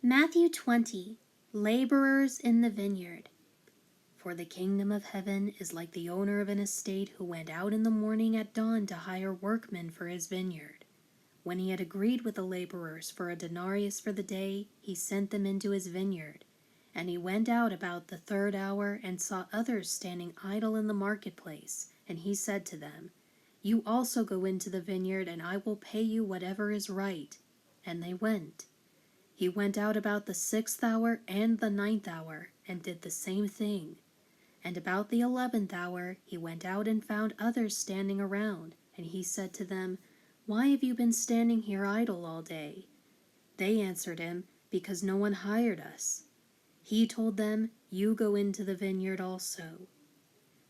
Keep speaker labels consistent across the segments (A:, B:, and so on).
A: Matthew 20, Laborers in the Vineyard. For the kingdom of heaven is like the owner of an estate who went out in the morning at dawn to hire workmen for his vineyard. When he had agreed with the laborers for a denarius for the day, he sent them into his vineyard. And he went out about the third hour and saw others standing idle in the marketplace. And he said to them, "You also go into the vineyard, and I will pay you whatever is right." And they went. He went out about the 6th hour and the 9th hour, and did the same thing. And about the 11th hour he went out and found others standing around. And he said to them, "Why have you been standing here idle all day?" They answered him, "Because no one hired us." He told them, "You go into the vineyard also."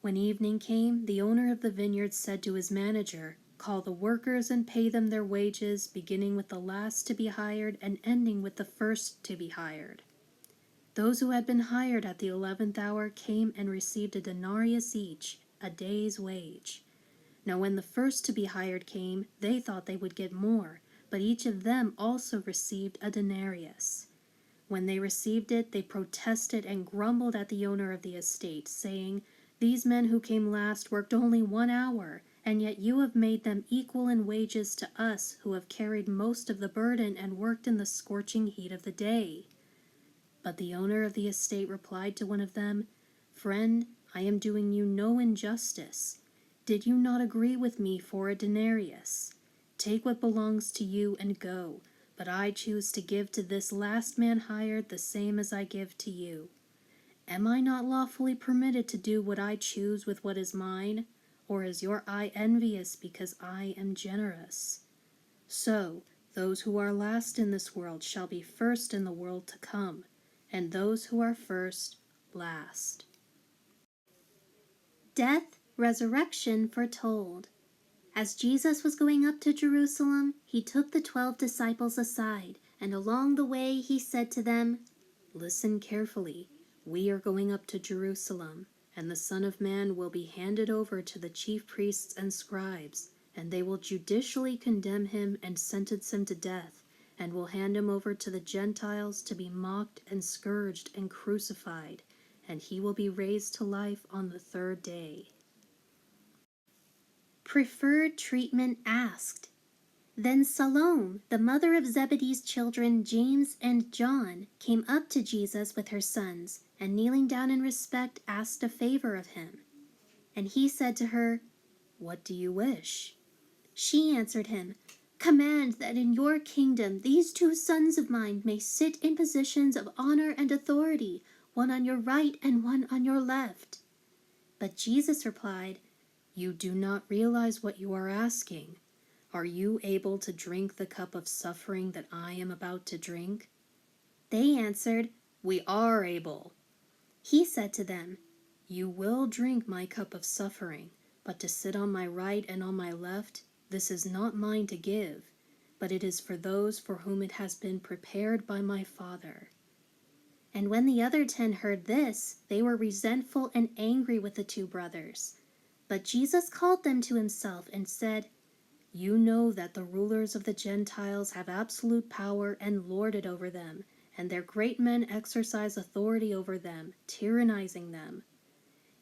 A: When evening came, the owner of the vineyard said to his manager, "Call the workers and pay them their wages, beginning with the last to be hired and ending with the first to be hired." Those who had been hired at the 11th hour came and received a denarius each, a day's wage. Now when the first to be hired came, they thought they would get more, but each of them also received a denarius. When they received it, they protested and grumbled at the owner of the estate, saying, "These men who came last worked only 1 hour, and yet you have made them equal in wages to us who have carried most of the burden and worked in the scorching heat of the day." But the owner of the estate replied to one of them, "Friend, I am doing you no injustice. Did you not agree with me for a denarius? Take what belongs to you and go, but I choose to give to this last man hired the same as I give to you. Am I not lawfully permitted to do what I choose with what is mine? Or is your eye envious because I am generous? So, those who are last in this world shall be first in the world to come, and those who are first, last." Death, resurrection foretold. As Jesus was going up to Jerusalem, he took the 12 disciples aside, and along the way he said to them, "Listen carefully. We are going up to Jerusalem, and the Son of Man will be handed over to the chief priests and scribes, and they will judicially condemn him and sentence him to death, and will hand him over to the Gentiles to be mocked and scourged and crucified, and he will be raised to life on the 3rd day." Preferred treatment asked. Then Salome, the mother of Zebedee's children James and John, came up to Jesus with her sons, and kneeling down in respect asked a favor of him. And he said to her, "What do you wish?" She answered him, "Command that in your kingdom these 2 sons of mine may sit in positions of honor and authority, one on your right and one on your left." But Jesus replied, "You do not realize what you are asking. Are you able to drink the cup of suffering that I am about to drink?" They answered, "We are able." He said to them, "You will drink my cup of suffering, but to sit on my right and on my left, this is not mine to give, but it is for those for whom it has been prepared by my Father." And when the other 10 heard this, they were resentful and angry with the 2 brothers. But Jesus called them to himself and said, "You know that the rulers of the Gentiles have absolute power and lord it over them, and their great men exercise authority over them, tyrannizing them.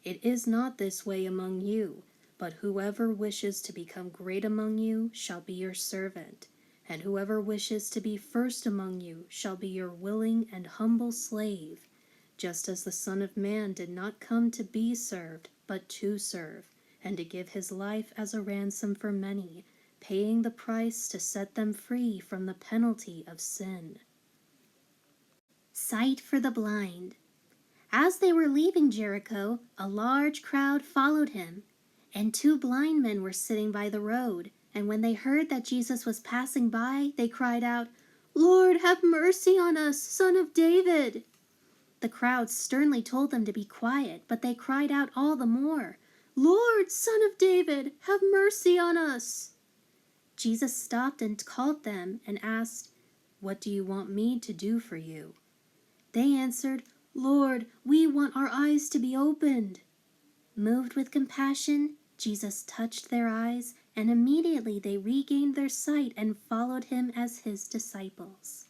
A: It is not this way among you, but whoever wishes to become great among you shall be your servant, and whoever wishes to be first among you shall be your willing and humble slave, just as the Son of Man did not come to be served, but to serve, and to give his life as a ransom for many, paying the price to set them free from the penalty of sin." Sight for the blind. As they were leaving Jericho, a large crowd followed him, and 2 blind men were sitting by the road. And when they heard that Jesus was passing by, they cried out, "Lord, have mercy on us, Son of David!" The crowd sternly told them to be quiet, but they cried out all the more, "Lord, Son of David, have mercy on us!" Jesus stopped and called them and asked, "What do you want me to do for you?" They answered, "Lord, we want our eyes to be opened." Moved with compassion, Jesus touched their eyes, and immediately they regained their sight and followed him as his disciples.